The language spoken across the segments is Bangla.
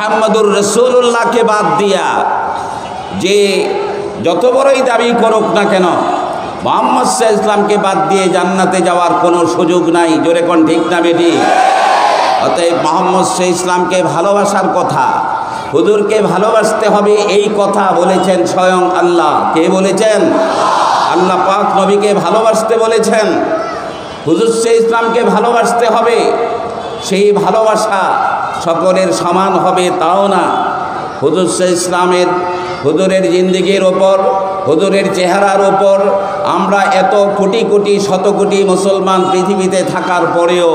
মুহাম্মদুর রাসূলুল্লাহকে বাদ দিয়া যে যত বড়ই দাবি করুক না কেন, মুহাম্মদ সাল্লাল্লাহু আলাইহি ওয়াসাল্লামকে বাদ দিয়ে জান্নাতে যাওয়ার কোনো সুযোগ নাই। জোরে কোন ঠিক না বেটি? অতএব মুহাম্মদ সাল্লাল্লাহু আলাইহি ওয়াসাল্লামকে ভালোবাসার কথা, হুজুরকে ভালোবাসতে হবে, এই কথা বলেছেন স্বয়ং আল্লাহ। কে বলেছেন? আল্লাহ পাক নবীকে ভালোবাসতে বলেছেন। হুজুর সাল্লাল্লাহু আলাইহি ওয়াসাল্লামকে ভালোবাসতে হবে। সেই ভালোবাসা সকলের সমান হবে তাও না। হুজুর সাল্লাল্লাহু আলাইহি ওয়াসাল্লামের, হুজুরের জিন্দেগির ওপর, হুজুরের চেহারার ওপর আমরা এত কোটি কোটি শত কোটি মুসলমান পৃথিবীতে থাকার পরেও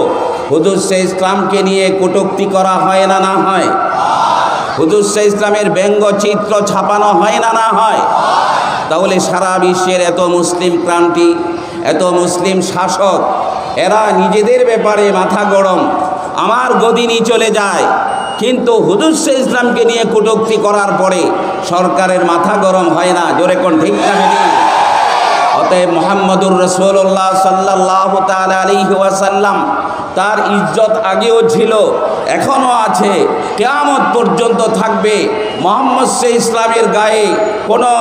হুজুর সাল্লাল্লাহু আলাইহি ওয়াসাল্লামকে নিয়ে কটূক্তি করা হয় না না হয়? হুজুর সাল্লাল্লাহু আলাইহি ওয়াসাল্লামের ব্যঙ্গচিত্র ছাপানো হয় না না হয়? তাহলে সারা বিশ্বের এত মুসলিম ক্রান্তি, এত মুসলিম শাসক, এরা নিজেদের ব্যাপারে মাথা গরম, আমার গদিনী চলে যায়, কিন্তু হুজুর সাল্লাল্লাহু আলাইহি ওয়াসাল্লামকে নিয়ে কটূক্তি করার পরে সরকারের মাথা গরম হয় না। জোরে কোন ঠিক না বেটি? অতএব মুহাম্মদুর রাসূলুল্লাহ সাল্লাল্লাহু তাআলা আলাইহি ওয়াসাল্লাম, তার ইজ্জত আগেও ছিল, এখনও আছে, কিয়ামত পর্যন্ত থাকবে। মুহাম্মদ সাল্লাল্লাহু আলাইহি ওয়াসাল্লামের গায়ে কোনো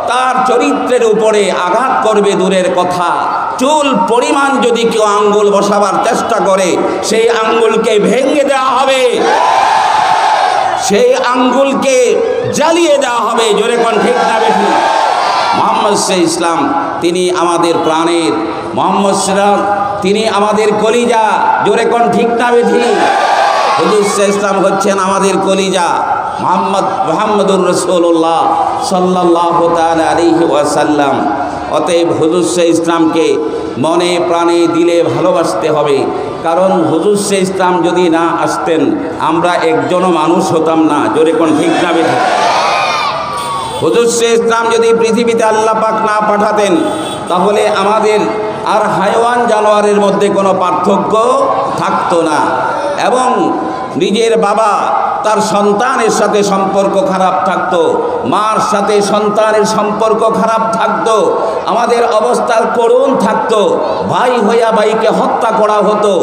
তার চরিত্রের উপরে আঘাত করবে দূরের কথা, চুল পরিমাণ যদি কেউ আঙ্গুল বসাবার চেষ্টা করে সেই আঙ্গুলকে ভেঙে দেওয়া হবে, সেই আঙ্গুলকে জ্বালিয়ে দেওয়া হবে। জোরে কোন ঠিক না বেটি? মুহাম্মদ সাল্লাল্লাহু আলাইহি ওয়াসাল্লাম তিনি আমাদের প্রাণের, মুহাম্মদ সাল্লাল্লাহু আলাইহি ওয়াসাল্লাম তিনি আমাদের কলিজা। জোরে কোন ঠিক না বেটি? হুজুর সাল্লাল্লাহু আলাইহি ওয়াসাল্লাম হচ্ছেন আমাদের কলিজা। মুহাম্মদুর রাসূলুল্লাহ সাল্লাল্লাহু তাআলা আলাইহি ওয়াসাল্লাম। অতএব হুজুর সাল্লাল্লাহু আলাইহি ওয়াসাল্লামকে মনে প্রাণে দিলে ভালোবাসতে হবে। কারণ হুজুর সাল্লাল্লাহু আলাইহি ওয়াসাল্লাম যদি না আসতেন আমরা একজনও মানুষ হতাম না। জোরে কোন ঠিক না বেটি? হুজুর সাল্লাল্লাহু আলাইহি ওয়াসাল্লাম যদি পৃথিবীতে আল্লাহ পাক না পাঠাতেন তাহলে আমাদের আর হায়াওয়ান জানোয়ারের মধ্যে কোনো পার্থক্য থাকতো না। এবং নিজের বাবা তার সন্তানের সাথে সম্পর্ক খারাপ থাকতো, মার সাথে সন্তানের সম্পর্ক খারাপ থাকতো, আমাদের অবস্থার করুণ থাকতো, ভাই হইয়া ভাইকে হত্যা করা হতো,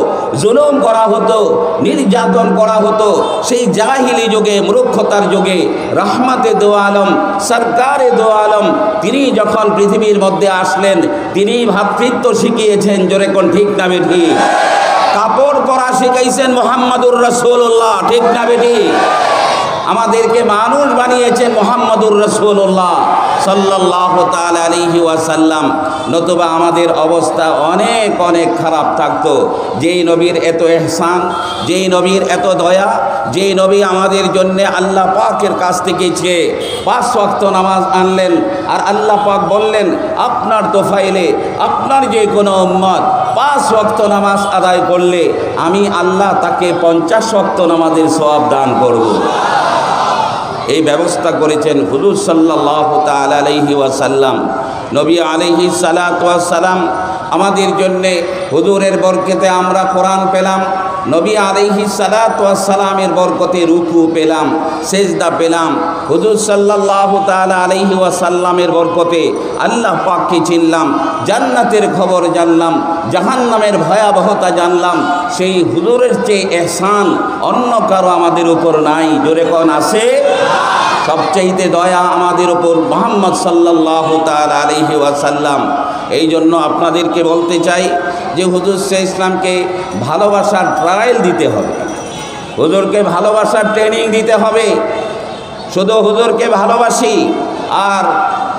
জুলুম করা হতো, নির্যাতন করা হতো। সেই জাহিলি যুগে, মূর্খতার যুগে রহমতে দো আলম, সরকারে দো আলম তিনি যখন পৃথিবীর মধ্যে আসলেন তিনি ভ্রাতৃত্ব শিখিয়েছেন। জোরে কোন ঠিক না বেটি? কাপড় পরা শিখাইছেন মুহাম্মদুর রাসূলুল্লাহ। ঠিক না বেটি? আমাদেরকে মানুষ বানিয়েছেন মুহাম্মদুর রাসূলুল্লাহ সাল্লাল্লাহু তাআলা আলাইহি ওয়াসাল্লাম। নতুবা আমাদের অবস্থা অনেক অনেক খারাপ থাকতো। যেই নবীর এত ইহসান, যেই নবীর এত দয়া, যেই নবী আমাদের জন্য আল্লাহ পাকের কাছ থেকে চেয়ে 5 ওয়াক্ত নামাজ আনলেন, আর আল্লাহ পাক বললেন আপনার তোফাইলে আপনার যে কোনো উম্মত 5 ওয়াক্ত নামাজ আদায় করলে আমি আল্লাহ তাকে 50 ওয়াক্ত নামাজের সওয়াব দান করব। এই ব্যবস্থা করেছেন হুজুর সাল্লাল্লাহু তাআলা আলাইহি ওয়াসাল্লাম। নবী আলাইহিস সালাতু ওয়াস সালাম আমাদের জন্যে, হুজুরের বরকতে আমরা কোরআন পেলাম, নবী আলাইহিস সালাতু ওয়াস সালামের বরকতে রুকু পেলাম, সেজদা পেলাম। হুজুর সাল্লাল্লাহু তাআলা আলাইহি ওয়াসাল্লামের বরকতে আল্লাহ পাককে চিনলাম, জান্নাতের খবর জানলাম, জাহান্নামের ভয়াবহতা জানলাম। সেই হুজুরের চেয়ে ইহসান অন্য কারো আমাদের উপর নাই। জোরে কোন আছে? সবচাইতে দয়া আমাদের উপর মুহাম্মদ সাল্লাল্লাহু তাআলা আলাইহি ওয়াসাল্লাম। এই জন্য আপনাদেরকে বলতে চাই যে হুজুর সাল্লাল্লাহু আলাইহি ওয়াসাল্লামকে ভালোবাসার ট্রায়াল দিতে হবে, হুজুরকে ভালোবাসার ট্রেনিং দিতে হবে। শুধু হুজুরকে ভালোবাসি আর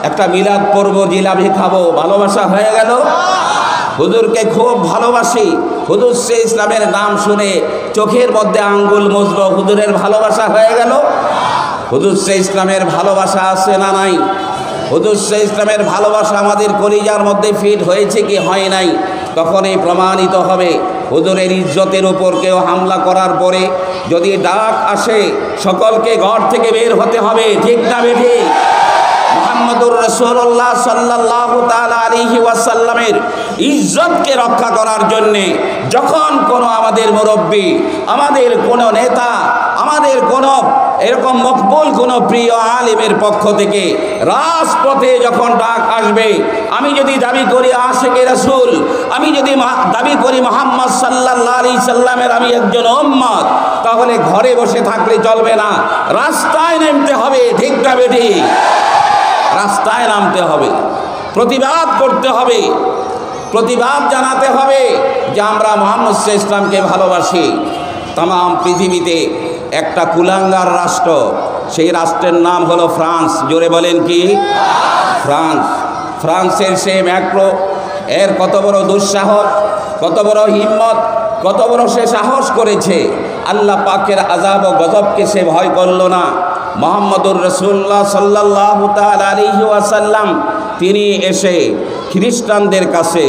একটা মিলাদ পড়ব, জিলাপি খাবো, ভালোবাসা হয়ে গেল? হুজুরকে খুব ভালোবাসি, হুজুর সাল্লাল্লাহু আলাইহি ওয়াসাল্লামের নাম শুনে চোখের মধ্যে আঙ্গুল মুছব, হুজুরের ভালোবাসা হয়ে গেল? হুজুর সাল্লাল্লাহু আলাইহি ওয়াসাল্লামের ভালোবাসা আছে না নাই? হুজুর সাল্লাল্লাহু আলাইহি ওয়াসাল্লামের ভালোবাসা আমাদের কলিজার মধ্যে ফিট হয়েছে কি হয় নাই? তখনই প্রমাণিত হবে। হুজুরের ইজ্জতের উপর কেউ হামলা করার পরে যদি ডাক আসে সকলকে ঘর থেকে বের হতে হবে। ঠিক না বেঠিক? মুহাম্মদুর রাসূলুল্লাহ সাল্লাল্লাহু তাআলা আলাইহি ওয়াসাল্লামের ইজ্জতকে রক্ষা করার জন্যে যখন কোনো আমাদের মুরব্বী, আমাদের কোনো নেতা, আমাদের কোনো এরকম মকবুল কোনো প্রিয় আলিমের পক্ষ থেকে রাজপথে যখন ডাক আসবে, আমি যদি দাবি করি আশিকে রাসূল, আমি যদি দাবি করি মুহাম্মদ সাল্লাল্লাহু আলাইহি সাল্লামের আমি একজন উম্মত, তাহলে ঘরে বসে থাকলে চলবে না, রাস্তায় নামতে হবে। ঠিক না বেঠিক? রাস্তায় নামতে হবে, প্রতিবাদ করতে হবে, প্রতিবাদ জানাতে হবে যে আমরা মুহাম্মদ সাল্লাল্লাহু আলাইহি ইসলামকে ভালোবাসি। তাম পৃথিবীতে একটা কুলাঙ্গার রাষ্ট্র, সেই রাষ্ট্রের নাম হলো ফ্রান্স। জোরে বলেন কি? ফ্রান্স। ফ্রান্সের সে ম্যাক্রো, এর কত বড় দুঃসাহস, কত বড় হিম্মত, কত বড় সে সাহস করেছে। আল্লাহ পাকের আযাব ও গজবকে সে ভয় করল না। মুহাম্মদুর রাসূলুল্লাহ সাল্লাল্লাহু তাআলা আলাইহি ওয়াসাল্লাম তিনি এসে খ্রিস্টানদের কাছে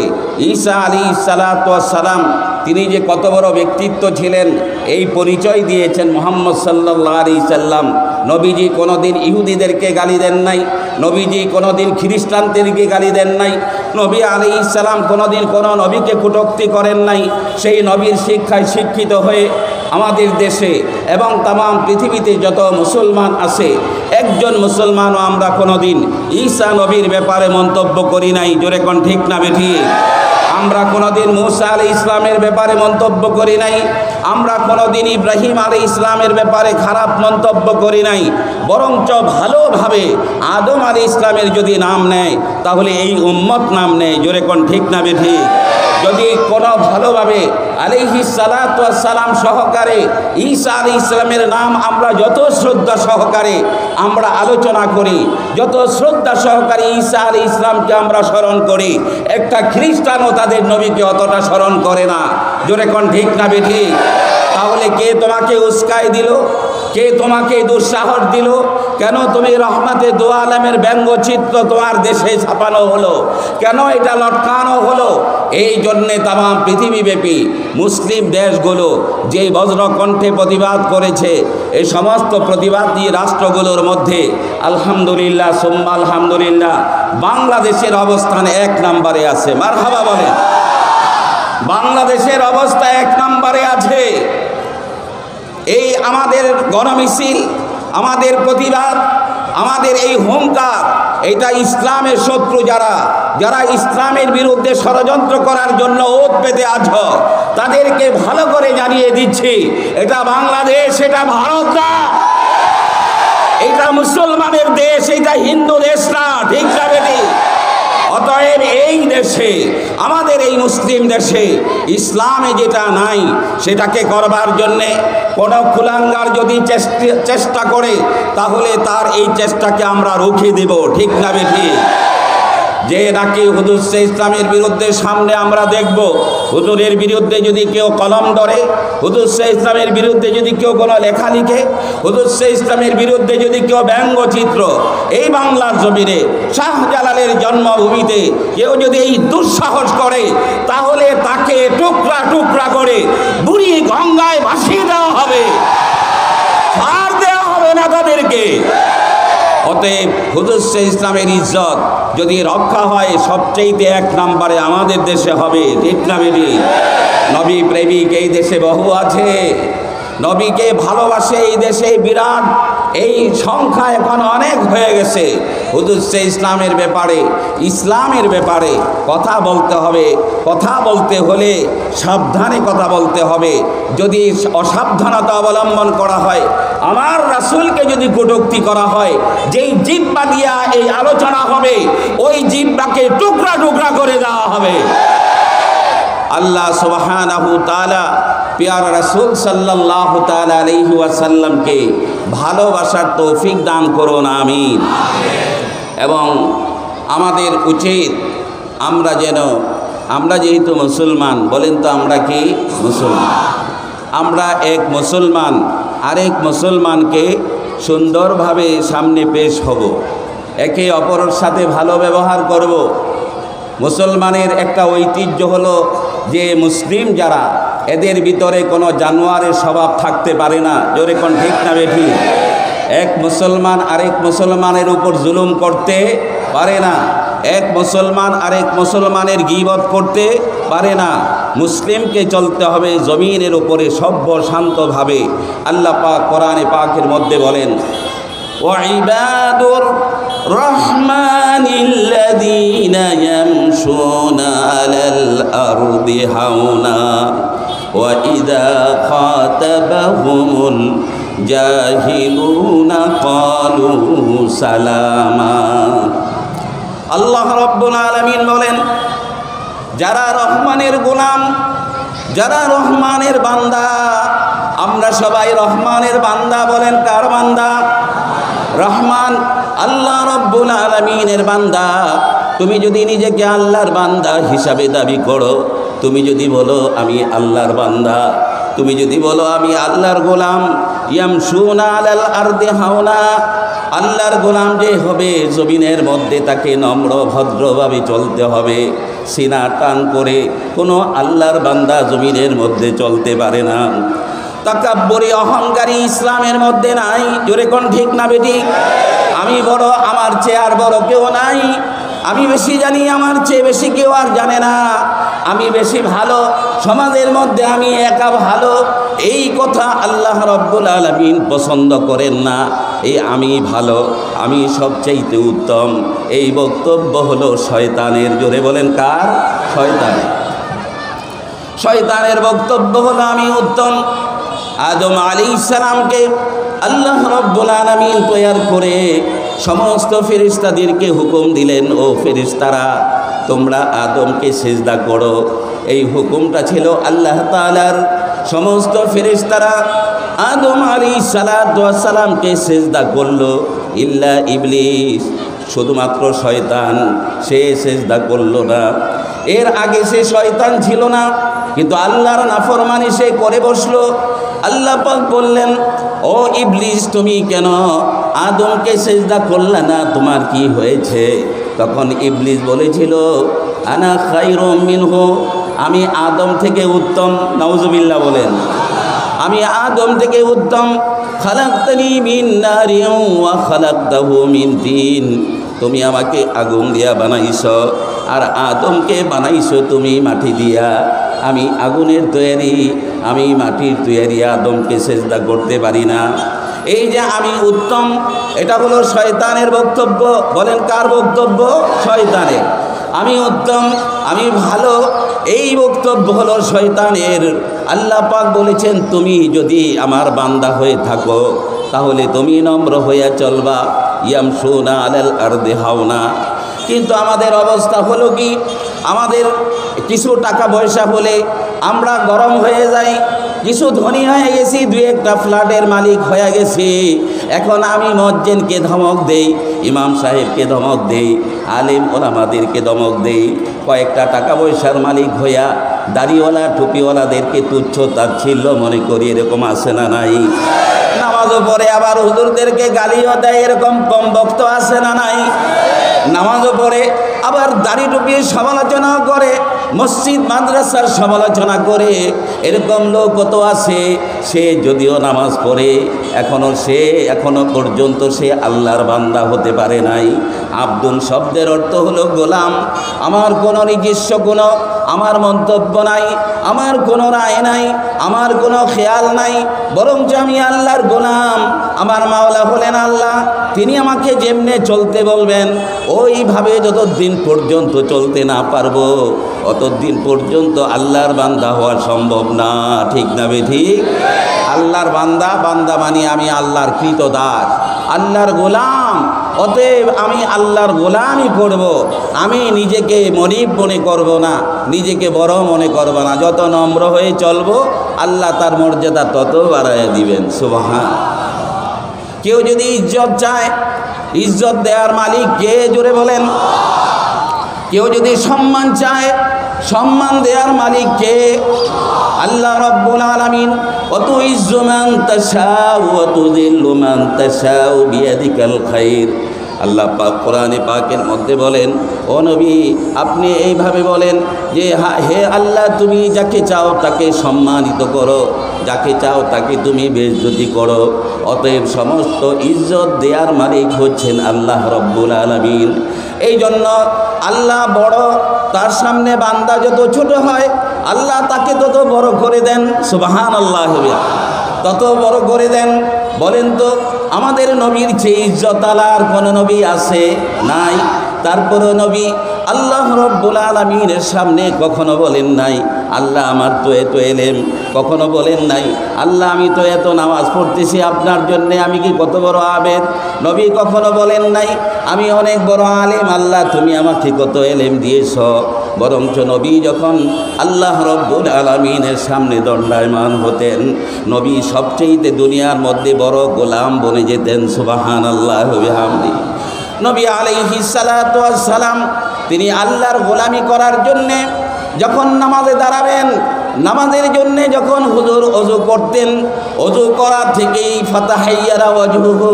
ঈসা আলাইহিস সালাতু ওয়াস সালাম তিনি যে কত বড় ব্যক্তিত্ব ছিলেন এই পরিচয় দিয়েছেন মুহাম্মদ সাল্লাল্লাহু আলাইহি সাল্লাম। নবীজি কোনোদিন ইহুদিদেরকে গালি দেন নাই, নবীজি কোনোদিন খ্রিস্টানদেরকে গালি দেন নাই, নবী আলাইহিস সালাম কোনোদিন কোনো নবীকে কটূক্তি করেন নাই। সেই নবীর শিক্ষায় শিক্ষিত হয়ে আমাদের দেশে এবং তাম পৃথিবীতে যত মুসলমান আছে, একজন মুসলমানও আমরা কোনোদিন ঈসা নবীর ব্যাপারে মন্তব্য করি নাই। জোরে কোন ঠিক না বেঠিক? আমরা কোনোদিন মূসা আলাইহিস ইসলামের ব্যাপারে মন্তব্য করি নাই, আমরা কোনোদিন ইব্রাহিম আলাইহিস ইসলামের ব্যাপারে খারাপ মন্তব্য করি নাই। বরঞ্চ ভালোভাবে আদম আলাইহিস ইসলামের যদি নাম নেয় তাহলে এই উম্মত নাম নেয়। জোরে কোন ঠিক না বেঠিক? যদি কোনো ভালোভাবে আলাইহিস সালাতু ওয়াস সালাম সহকারে ঈসা আলাইহিস সালামের নাম আমরা যত শ্রদ্ধা সহকারে আমরা আলোচনা করি, যত শ্রদ্ধা সহকারে ঈসা আলাইহিস সালামকে আমরা স্মরণ করি, একটা খ্রিস্টানও তাদের নবীকে অতটা স্মরণ করে না। জোরে কোন ঠিক না বেঠিক? তাহলে কে তোমাকে উস্কাই দিল? কে তোমাকে দুঃসাহস দিল? কেন তুমি রহমতে দু আলমের ব্যঙ্গচিত্র তোমার দেশে ছাপানো হলো? কেন এটা লটকানো হলো? এই জন্যে তাম পৃথিবীব্যাপী মুসলিম দেশগুলো যে বজ্রকণ্ঠে প্রতিবাদ করেছে, এই সমস্ত প্রতিবাদী রাষ্ট্রগুলোর মধ্যে আলহামদুলিল্লাহ সুম্মা আলহামদুলিল্লাহ বাংলাদেশের অবস্থান 1 নম্বরে আছে। মারহাবা বলেন। বাংলাদেশের অবস্থা 1 নম্বরে আছে। এই আমাদের গণমিছিল, আমাদের প্রতিবাদ, আমাদের এই হুঙ্কার, এটা ইসলামের শত্রু যারা যারা ইসলামের বিরুদ্ধে ষড়যন্ত্র করার জন্য ওত পেতে আছো, তাদেরকে ভালো করে জানিয়ে দিচ্ছি, এটা বাংলাদেশ, এটা ভারত না, এটা মুসলমানের দেশ, এটা হিন্দু দেশ না। ঠিক না বেটি? অতএব এই দেশে, আমাদের এই মুসলিম দেশে ইসলামে যেটা নাই সেটাকে করবার জন্যে কোনো কুলাঙ্গার যদি চেষ্টা করে তাহলে তার এই চেষ্টাকে আমরা রুখে দেব। ঠিক না বেঠি? যে নাকি হুজুর ইসলামের বিরুদ্ধে সামনে আমরা দেখব, হুজুরের বিরুদ্ধে যদি কেউ কলম ধরে, হুজুর ইসলামের বিরুদ্ধে যদি কেউ কোনো লেখা লিখে, হুজুর ইসলামের বিরুদ্ধে যদি কেউ ব্যঙ্গচিত্র এই বাংলার জমিনে শাহজালালের জন্মভূমিতে কেউ যদি এই দুঃসাহস করে তাহলে তাকে টুকরা টুকরা করে বুড়ি গঙ্গায় ভাসিয়ে দেওয়া হবে, ছাড় দেওয়া হবে না তাদেরকে। অতএব হুজুর ইসলামের ইজ্জত যদি রক্ষা হয় সবচেয়েতে 1 নম্বরে আমাদের দেশে হবে। ঠিক না বেটি? নবী প্রেমিক এই দেশে বহু আছে, নবীকে ভালোবাসে এই দেশে বিরাট, এই সংখ্যা এখন অনেক হয়ে গেছে। হুজুর ইসলামের ব্যাপারে, ইসলামের ব্যাপারে কথা বলতে হবে। কথা বলতে হলে সাবধানে কথা বলতে হবে। যদি অসাবধানতা অবলম্বন করা হয়, আমার রাসূলকে যদি কটূক্তি করা হয়, যেই জিহ্বা দিয়া এই আলোচনা হবে ওই জিহ্বাকে টুকরা টুকরা করে দেওয়া হবে। আল্লাহ সুবহানাহু তাআলা প্যারা রাসূল সাল্লাল্লাহু তাআলা আলাইহি ওয়াসাল্লামকে ভালোবাসার তৌফিক দান করুন, আমিন। এবং আমাদের উচিত আমরা যেহেতু মুসলমান, বলেন তো আমরা কি মুসলমান? আমরা এক মুসলমান আরেক মুসলমানকে সুন্দরভাবে সামনে পেশ হব, একে অপরের সাথে ভালো ব্যবহার করব। মুসলমানের একটা ঐতিহ্য হলো যে মুসলিম যারা, এদের ভিতরে কোনো জানোয়ারের স্বভাব থাকতে পারে না। জোরে কোন ঠিক না বেঠি? এক মুসলমান আরেক মুসলমানের উপর জুলুম করতে পারে না, এক মুসলমান আরেক মুসলমানের গীবত করতে পারে না। মুসলিমকে চলতে হবে জমিনের উপরে সভ্য শান্তভাবে। আল্লাহ পাক কোরআনে পাকের মধ্যে বলেন, وعباد الرحمن الذين يمشون على الأرض هونا وإذا خاطبهم الجاهلون قالوا سلاما। আল্লাহ রাব্বুল আলামিন বলেন, যারা রহমানের গোলাম, যারা রহমানের বান্দা, আমরা সবাই রহমানের বান্দা। বলেন কার বান্দা? রহমান আল্লাহ রাব্বুল আলামিনের বান্দা। তুমি যদি নিজেকে আল্লাহর বান্দা হিসাবে দাবি করো, তুমি যদি বলো আমি আল্লাহর বান্দা, তুমি যদি বলো আমি আল্লাহর গোলাম, ইয়ামশুনা আলাল আরদি হাওনা, আল্লাহর গোলাম যে হবে জমিনের মধ্যে তাকে নম্র ভদ্রভাবে চলতে হবে। সিনা টান করে কোনো আল্লাহর বান্দা জমিনের মধ্যে চলতে পারে না। তাকাব্বুরি অহংকারী ইসলামের মধ্যে নাই। জোরে কোন ঠিক না বেটি? আমি বড়, আমার চেয়ে আর বড় কেউ নাই। আমি বেশি জানি, আমার চেয়ে বেশি কেউ আর জানে না। আমি বেশি ভালো, সমাজের মধ্যে আমি একা ভালো, এই কথা আল্লাহ রাব্বুল আলামিন পছন্দ করেন না। এই আমি ভালো, আমি সবচাইতে উত্তম, এই বক্তব্য হলো শয়তানের। জোরে বলেন কার? শয়তানের। শয়তানের বক্তব্য হলো আমি উত্তম। আদম আলাইহিস সালামকে আল্লাহ রাব্বুল আলামিন তৈয়ার করে সমস্ত ফেরেশতাদেরকে হুকুম দিলেন, ও ফেরেশতারা তোমরা আদমকে সিজদা করো। এই হুকুমটা ছিল আল্লাহ তাআলার। সমস্ত ফেরেশতারা আদম আলাইহিস সালামকে সিজদা করলো, ইল্লা ইবলিস, শুধুমাত্র শয়তান, সে সিজদা করলো না। এর আগে সে শয়তান ছিল না, কিন্তু আল্লাহর নাফরমানি সে করে বসলো। আল্লাহ পাক বললেন, ও ইবলিস তুমি কেন আদমকে সিজদা করলে না, তোমার কি হয়েছে? তখন ইবলিস বলেছিল, আনা খায়রুম মিনহু, আমি আদম থেকে উত্তম। নাউজুবিল্লাহ বলেন, আমি আদম থেকে উত্তম। খালাকতানি মিন নারিন ওয়া খালাকতাহু মিন তিন, তুমি আমাকে আগুন দিয়া বানাইছো আর আদমকে বানাইছো তুমি মাটি দিয়া। আমি আগুনের তৈরি, আমি মাটির তৈরি, আদমকে সিজদা করতে পারি না। এই যে আমি উত্তম, এটা হলো শয়তানের বক্তব্য। বলেন কার বক্তব্য? শয়তানের। আমি উত্তম, আমি ভালো, এই বক্তব্য হলো শয়তানের। আল্লাহ পাক বলেছেন, তুমি যদি আমার বান্দা হয়ে থাকো তাহলে তুমি নম্র হয়ে চলবা। ইয়ামশুনা আলাল আরদি হাওনা। কিন্তু আমাদের অবস্থা হলো কি, আমাদের কিছু টাকা পয়সা হলে আমরা গরম হয়ে যাই, কিছু ধনী হয়ে গেছি, দুই একটা ফ্ল্যাটের মালিক হয়ে গেছি। এখন আমি মুয়াজ্জিনকে ধমক দেই, ইমাম সাহেবকে ধমক দেই, আলেম ওলামাদেরকে ধমক দেই। কয়েকটা টাকা পয়সার মালিক হইয়া দাড়িওয়ালা টুপিওয়ালাদেরকে তুচ্ছ তাচ্ছিল্য মনে করি, এরকম আছে না নাই? নামাজও পড়ে আবার হুজুরদেরকে গালিও দেয়, এরকম কম বক্ত আছে না নাই? নামাজও পড়ে আবার দাড়ি টুপির সমালোচনা করে, মসজিদ মাদ্রাসার সমালোচনা করে, এরকম লোক কত আছে। সে যদিও নামাজ পড়ে, এখনো পর্যন্ত সে আল্লাহর বান্দা হতে পারে নাই। আব্দুল শব্দের অর্থ হলো গোলাম। আমার কোনো নিজস্ব কোনো আমার মন্তব্য নাই, আমার কোনো রায় নাই, আমার কোনো খেয়াল নাই, বরঞ্চ আমি আল্লাহর গোলাম। আমার মাওলা হলেন আল্লাহ, তিনি আমাকে যেমনে চলতে বলবেন ওইভাবে যতদিন পর্যন্ত চলতে না পারবো অতদিন পর্যন্ত আল্লাহর বান্দা হওয়া সম্ভব না। ঠিক না বেঠিক? আল্লাহর বান্দা, বান্দা মানে আমি আল্লাহর কৃতদাস, আল্লাহর গোলাম। অতএব আমি আল্লাহর গোলামই করব। আমি নিজেকে মনিব মনে করব না, নিজেকে বড় মনে করব না। যত নম্র হয়ে চলবো আল্লাহ তার মর্যাদা তত বাড়াইয়া দিবেন। সুবহান। কেউ যদি ইজ্জত চায়, ইজ্জত দেওয়ার মালিক কে? জোরে বলেন। কেউ যদি সম্মান চায়, সম্মান দেওয়ার মালিক কে? আল্লাহ রাব্বুল আলামিন। ওয়া তুইজ্জু মান তাশাউ ওয়া তুযিল্লু মান তাশাউ বিয়াদিকাল খায়র। আল্লাহ পাক কোরআনে পাকের মধ্যে বলেন, ও নবী আপনি এইভাবে বলেন যে হে আল্লাহ, তুমি যাকে চাও তাকে সম্মানিত করো, যাকে চাও তাকে তুমি বেইজ্জতি করো। অতএব সমস্ত ইজ্জত দেওয়ার মালিক হচ্ছেন আল্লাহ রাব্বুল আলামিন। এই জন্য আল্লাহ বড়, তার সামনে বান্দা যত ছোট হয় আল্লাহ তাকে তত বড় করে দেন। সুবহানাল্লাহ, তত বড় করে দেন। বলেন তো আমাদের নবীর চেয়ে ইজ্জত আলার কোন নবী আছে? নাই। তারপরও নবী আল্লাহ রাব্বুল আলামিনের সামনে কখনো বলেন নাই আল্লাহ আমার তো এত এলেম। কখনো বলেন নাই আল্লাহ আমি তো এত নামাজ পড়তেছি আপনার জন্যে, আমি কি কত বড় আবেদ। নবী কখনো বলেন নাই আমি অনেক বড় আলেম, আল্লাহ তুমি আমাকে কত এলেম দিয়েছ। বরঞ্চ নবী যখন আল্লাহ রব্বুল আলামিনের সামনে দণ্ডায়মান হতেন, নবী সবচেয়ে দুনিয়ার মধ্যে বড় গোলাম বনে যেতেন। সুবহানাল্লাহি ওয়া বিহামদিহি। নবী আলাইহিস সালাতু ওয়াস সালাম তিনি আল্লাহর গোলামি করার জন্যে যখন নামাজে দাঁড়াবেন, নামাজের জন্যে যখন হুজুর ওযু করতেন, ওযু করা থেকেই ফাতাহাইয়ারা ওয়াজহুহু,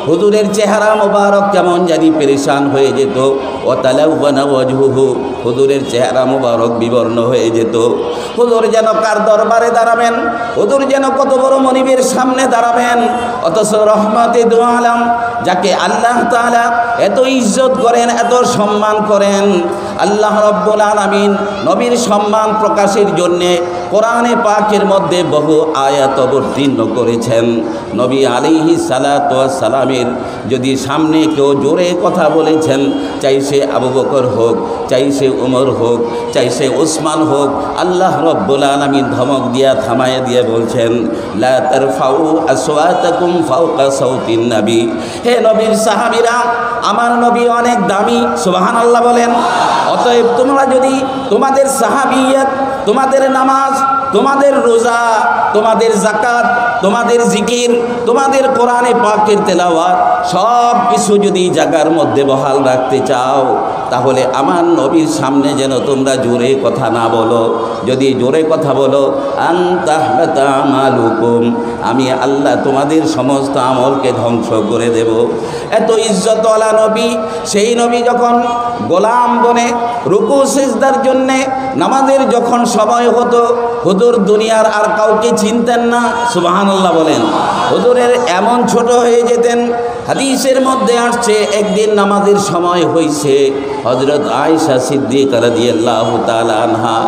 হুজুরের চেহারা মোবারক কেমন জানি পেরেশান হয়ে যেত। ওয়াতালাওয়ানা ওয়াজহুহু, হুজুরের চেহারা মোবারক বিবর্ণ হয়ে যেত। হুজুর যেন কার দরবারে দাঁড়াবেন, হুজুর যেন কত বড় মনিবের সামনে দাঁড়াবেন। অথচ রহমতে দু আলম যাকে আল্লাহ তাআলা এত ইজ্জত করেন, এত সম্মান করেন, আল্লাহ রব্বুল আলামিন নবীর সম্মান প্রকাশের জন্যে কোরআনে পাকের মধ্যে বহু আয়াত অবতীর্ণ করেছেন। নবী আলাইহিস সালাতু ওয়াস সালামের যদি সামনে কেউ জোরে কথা বলেছেন, চাই সে আবু বকর হোক, চাই সে উমর হোক, চাই সে উসমান হোক, আল্লাহ রব্বুল আলামিন ধমক দিয়া থামায় দিয়ে বলছেন লা তারফাউ আসওয়াতাকুম ফাওকা সাউতিন নবী। হে নবীর সাহাবীরা, আমার নবী অনেক দামি। সুবহানাল্লাহ বলেন। অতএব তোমরা যদি তোমাদের সাহাবিয়ত, তোমাদের নামাজ, তোমাদের রোজা, তোমাদের যাকাত, তোমাদের জিকির, তোমাদের কোরআনে পাকের তেলাওয়াত সব কিছু যদি জায়গার মধ্যে বহাল রাখতে চাও, তাহলে আমার নবীর সামনে যেন তোমরা জোরে কথা না বলো। যদি জোরে কথা বলো আনতাহবাতা আমালুকুম, আমি আল্লাহ তোমাদের সমস্ত আমলকে ধ্বংস করে দেব। এত ইজ্জতওয়ালা নবী, সেই নবী যখন গোলাম বনে রুকু সিজদার জন্যে নামাজের যখন সময় হতো, হুজুর দুনিয়ার আর কাউকে চিনতেন না। সুবহানাল্লাহ বলেন। হুজুরের এমন ছোট হয়ে যেতেন, হাদিসের মধ্যে আসছে একদিন নামাজের সময় হয়েছে, হযরত আয়েশা সিদ্দিকা রাদিয়াল্লাহু তাআলা আনহা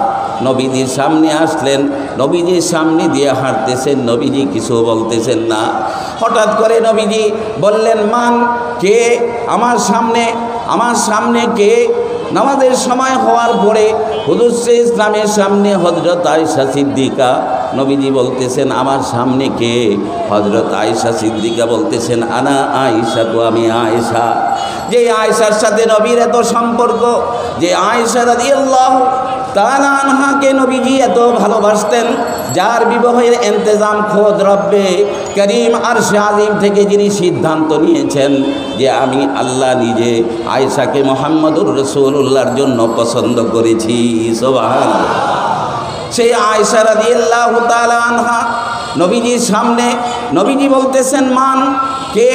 নবীজির সামনে আসলেন, নবীজির সামনে দিয়ে হাঁটতেছেন, নবীজি কিছু বলতেছেন না। হঠাৎ করে নবীজি বললেন মান কে আমার সামনে কে? নামাজের সময় হওয়ার পরে হুজুর ইসলামের সামনে হযরত আয়েশা সিদ্দিকা, নবীজি বলতেছেন আমার সামনে কে? হযরত আয়েশা সিদ্দিকা বলতেছেন আনা আয়েশা, তো আমি আয়েশা। যে আয়েশার সাথে নবীর এত সম্পর্ক, যে আয়েশা রাদিয়াল্লাহু তাআলা আনহাকে নবীজি এত ভালোবাসতেন, যার বিবাহের ইন্তজাম খোদ রব্বে করিম আরশে আজিম থেকে যিনি সিদ্ধান্ত নিয়েছেন যে আমি আল্লাহ নিজে আয়েশাকে মুহাম্মদুর রাসূলুল্লাহর জন্য পছন্দ করেছি। সুবহানাল্লাহ। সেই আয়েশা রাদিয়াল্লাহু তাআলা আনহা নবীজির সামনে, নবীজি বলতেছেন মান কে?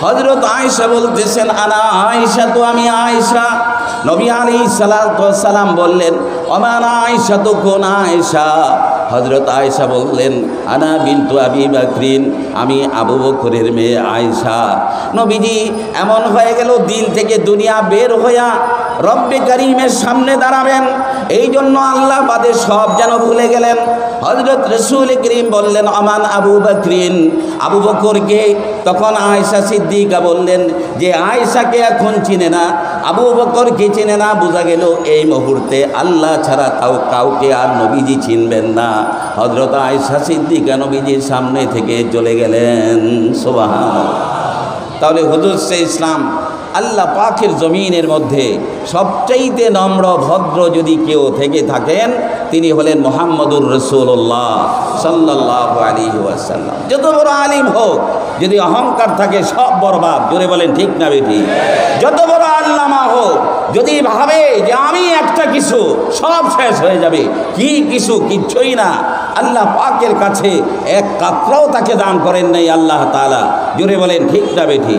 হযরত আয়েশা বলতেছেন আনা আয়েশা, তো আমি আয়েশা। নবী আলাইহিস সালাতু ওয়াস সালাম বললেন ওমান আয়েশা, তো কোন আয়েশা? হযরত আয়েশা বললেন আনা বিনতু আবি বকরিন, আমি আবু বকরের মেয়ে আয়েশা। নবীজি এমন হয়ে গেল দিন থেকে দুনিয়া বের হইয়া রব্বে করিমের সামনে দাঁড়াবেন, এই জন্য আল্লাহ বাদে সব যেন ভুলে গেলেন। হযরত রাসূল করিম বললেন আমান আবু বকরিন, আবু বকরকে। তখন আয়েশা সিদ্দিকা বললেন যে আয়েশাকে এখন চিনে না, আবু বকরকে চিনে না। বোঝা গেল এই মুহূর্তে আল্লাহ ছাড়া কাউকে আর নবীজি চিনবেন না। হযরত আয়েশা সিদ্দিকা নবীজির সামনে থেকে চলে গেলেন। সুবহানাল্লাহ। তাহলে হুজুর ইসলাম আল্লাহ পাকের জমিনের মধ্যে সবচাইতে নম্র ভদ্র যদি কেউ থেকে থাকেন, তিনি হলেন মুহাম্মদুর রাসূলুল্লাহ সাল্লাল্লাহু আলাইহি ওয়াসাল্লাম। যত বড় আলিম হোক, যদি অহংকার থাকে সব বরবাদ। জোরে বলেন ঠিক না বেঠি? যত বড় আল্লামা হোক, যদি ভাবে যে আমি একটা কিছু, সব শেষ হয়ে যাবে। কি কিছু? কিচ্ছুই না। আল্লাহ পাকের কাছে এক কাতরাও তাকে দান করেন নাই আল্লাহ তাআলা। জোরে বলেন ঠিক না বেঠি?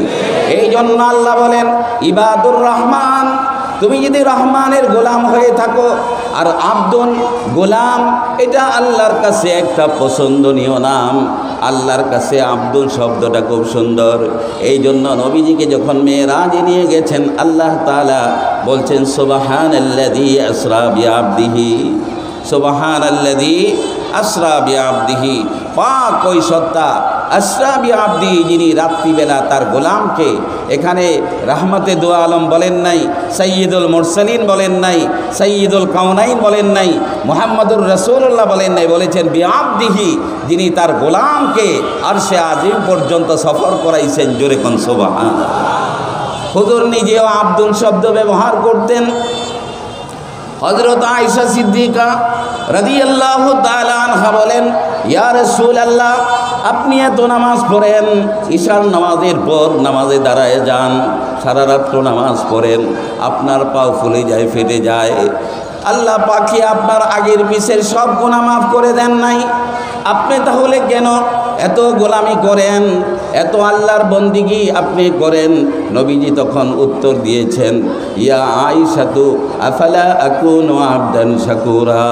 এই জন্য আল্লাহ বলেন ইবাদুর রহমান, তুমি যদি রহমানের গোলাম হয়ে থাকো। আর আব্দুন গোলাম, এটা আল্লাহর কাছে একটা পছন্দনীয় নাম। আল্লাহর কাছে আব্দুল শব্দটা খুব সুন্দর। এই জন্য নবীজিকে যখন মেরাজে নিয়ে গেছেন, আল্লাহ তাআলা বলছেন সুবহানাল্লাযী আসরা বিআবদিহি, সুবহানাল্লাযী আসরা বিআবদিহি। পাক ওই সত্তা আসরা বিআবদি, যিনি রাত্রিবেলা তার গোলামকে, এখানে রাহমাতে দু আলম বলেন নাই, সাইয়্যিদুল মুরসালিন বলেন নাই, সাইয়্যিদুল কাউনাইন বলেন নাই, মুহাম্মাদুর রাসূলুল্লাহ বলেন নাই, বলেছেন বিআবদিহি, যিনি তার গোলামকে আরশে আজিম পর্যন্ত সফর করাইছেন। জোরে কোন সুবহানাল্লাহ। হুজুর নিজেও আব্দুল শব্দ ব্যবহার করতেন। হযরত আয়েশা সিদ্দিকা রাদিয়াল্লাহু তাআলা আনহা বলেন, ইয়া রাসূলুল্লাহ, আপনি এত নামাজ পড়েন, ঈশার নামাজের পর নামাজে দাঁড়ায় যান, সারা রাত্র নামাজ পড়েন, আপনার পাও ফুলে যায়, ফেটে যায়, আল্লাহ পাকি আপনার আগের পিছের সব গুনাহ মাফ করে দেন নাই, আপনি তাহলে কেন এত গোলামি করেন, এত আল্লাহর বন্দিগি আপনি করেন? নবীজি তখন উত্তর দিয়েছেন, ইয়া আয়েশাতু আফালা আকুনু আবদান শাকুরা,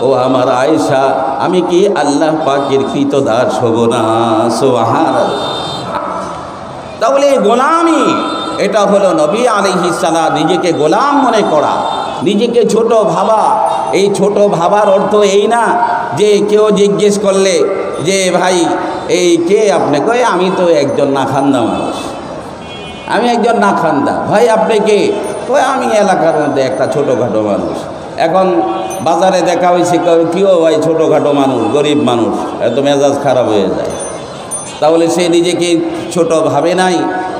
ও আমার আয়েশা, আমি কি আল্লাহ পাকের কৃতদাস হব না? সুবহানাল্লাহ। তাহলে গোলামি, এটা হলো নবী আলাইহিস সালাম নিজেকে গোলাম মনে করা, নিজেকে ছোট ভাবা। এই ছোট ভাবার অর্থ এই না যে কেউ জিজ্ঞেস করলে যে ভাই এই কে আপনি, কয় আমি তো একজন নাখান্দা মানুষ, আমি একজন নাখান্দা। ভাই আপনি কে? কয় আমি এলাকার মধ্যে একটা ছোটোখাটো মানুষ। এখন বাজারে দেখা হয়েছে, কেউ ভাই ছোটোখাটো মানুষ, গরিব মানুষ, এত মেজাজ খারাপ হয়ে যায়। তাহলে সে নিজেকে ছোট ভাবে নাই,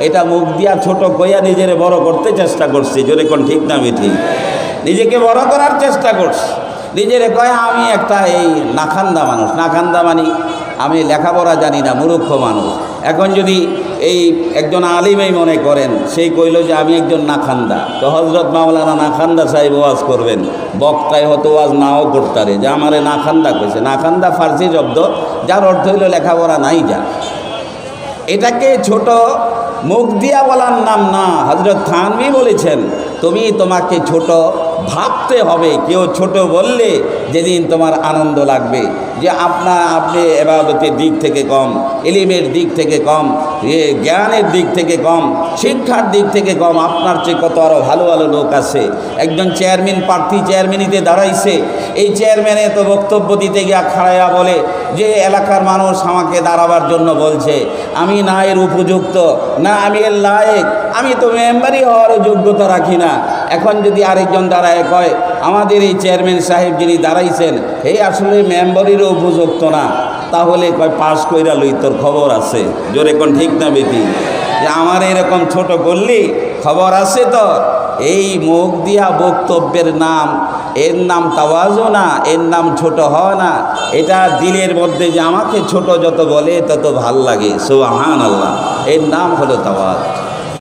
এটা মুখ দিয়া ছোট কইয়া নিজের বড় করতে চেষ্টা করছে। জোরে কোন ঠিক না বেঠিক? নিজেকে বড় করার চেষ্টা করছে, নিজের কয় আমি একটা এই নাখান্দা মানুষ। নাখান্দা মানে আমি লেখাপড়া জানি না, মূর্খ মানুষ। এখন যদি এই একজন আলিমই মনে করেন, সেই কইল যে আমি একজন নাখান্দা, তো হযরত মাওলানা নাখান্দা সাহেব ওয়াজ করবেন, বক্তায় হয়তো ওয়াজ নাও করতারে যে আমারে নাখান্দা কইছে। নাখান্দা ফার্সি শব্দ, যার অর্থ হইল লেখাপড়া নাই যা। এটাকে ছোট মুখ দিয়া বলার নাম না। হযরত থানভী বলেছেন, তোমাকে ছোট ভাবতে হবে। কেউ ছোট বললে যেদিন তোমার আনন্দ লাগবে যে আপনি ইবাদতের দিক থেকে কম, ইলমের দিক থেকে কম, জ্ঞানের দিক থেকে কম, শিক্ষার দিক থেকে কম, আপনার চেয়ে কত আরও ভালো ভালো লোক আছে। একজন চেয়ারম্যান প্রার্থী চেয়ারম্যানিতে দাঁড়াইছে, এই চেয়ারম্যানে তো বক্তব্য দিতে গিয়া খাড়াইয়া বলে যে এলাকার মানুষ আমাকে দাঁড়াবার জন্য বলছে, আমি না এর উপযুক্ত, না আমি এর লায়েক, আমি তো মেম্বারই হওয়ার যোগ্যতা রাখি না। এখন যদি আরেকজন দাঁড়ায় কয় আমাদের এই চেয়ারম্যান সাহেব যিনি দাঁড়াইছেন এই আসলে মেম্বারেরও উপযুক্ত না, তাহলে কয় পাশ কইরা লই, তোর খবর আছে। জোরে কোন ঠিক না বেটি? যে আমার এরকম ছোট করলি খবর আছে তো? এই মুখ দিয়া বক্তব্যের নাম, এর নাম তাওয়াজু না, এর নাম ছোট হওয়া না। এটা দিলের মধ্যে যে আমাকে ছোট যত বলে তত ভাল লাগে, সুবহানাল্লাহ, এর নাম হলো তাওয়াজু।